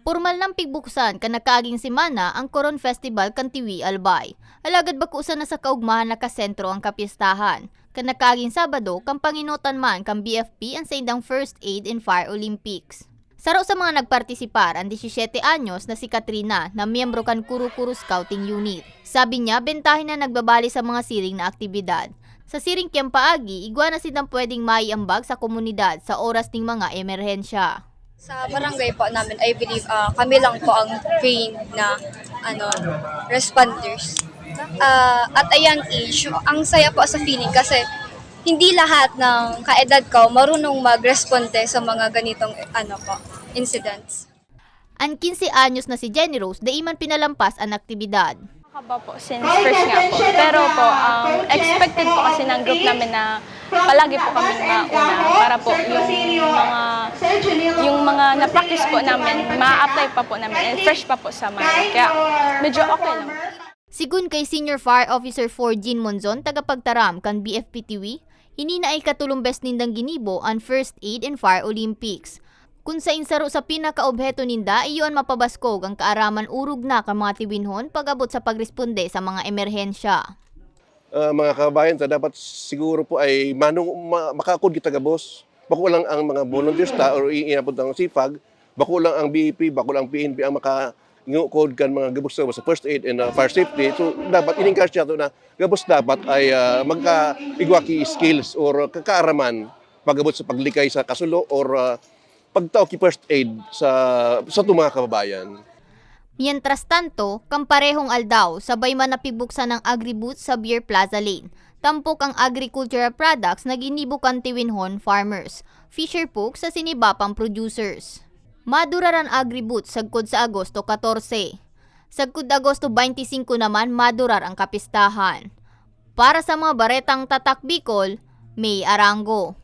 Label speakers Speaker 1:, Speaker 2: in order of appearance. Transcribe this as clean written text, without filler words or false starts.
Speaker 1: Pormal ng pigbuksan kanakaaging semana ang Coron Festival kan Tiwi Albay. Alagad bakusan na sa kaugmahan nakasentro ang kapistahan. Kanakaaging Sabado kang panginutan man kang BFP ang sa indang First Aid in Fire Olympics. Saro sa mga nagpartisipar ang 17 anyos na si Katrina na miyembro kan Kuru-Kuru Scouting Unit. Sabi niya bentahin na nagbabali sa mga siring na aktibidad. Sa siring kiyang paagi, igwa na silang pwedeng maiambag sa komunidad sa oras ng mga emerhensya.
Speaker 2: Sa barangay po namin, I believe kami lang po ang trained na responders. At a young age, ang saya po sa feeling kasi hindi lahat ng kaedad ko marunong mag-responde sa mga ganitong incidents.
Speaker 1: Ang 15 anyos na si Jenny Rose, daiman pinalampas ang aktibidad.
Speaker 3: Nakakaba po since first nga po. Pero po, expected po kasi ng group namin na palagi po kaming mauna para po yung mga na-practice po namin, ma-apply pa po namin and fresh pa po sa mind. Kaya medyo okay lang.
Speaker 1: Sigun kay Senior Fire Officer 4 Jean Monzon, tagapagtaram kan BFP Tiwi, hinina ay katulumbes nindang ginibo ang First Aid in Fire Olympics. Kung sa insaro sa pinakaobheto ninda, iyon mapabaskog ang kaaraman urog na ka mga tiwinhon pag-abot sa pagresponde sa mga emerhensya.
Speaker 4: Mga kabayan, dapat siguro po ay makakod kita gabos. Bako lang ang mga volunteers ta or inapod ng sipag, bako lang ang BEP, bako lang ang PNP ang makangukod kan mga gabos sa first aid and fire safety. So dapat in-encourage nato na gabos dapat ay magka-igwaki skills or kakaaraman pag-abot sa paglikay sa kasulo or pagtao ki first aid sa mga kababayan.
Speaker 1: Mientras tanto, kamparehong aldaw, sabay man napigbuksan ng agri-booth sa Beer Plaza Lane. Tampok ang agricultural products na ginibo kan Tiwinhon farmers. Fisher Pook sa sinibapang producers. Maduraran agri-booth sagkod sa Agosto 14. Sagkod Agosto 25 naman madurar ang kapistahan. Para sa mga baretang tatak Bicol, May Arango.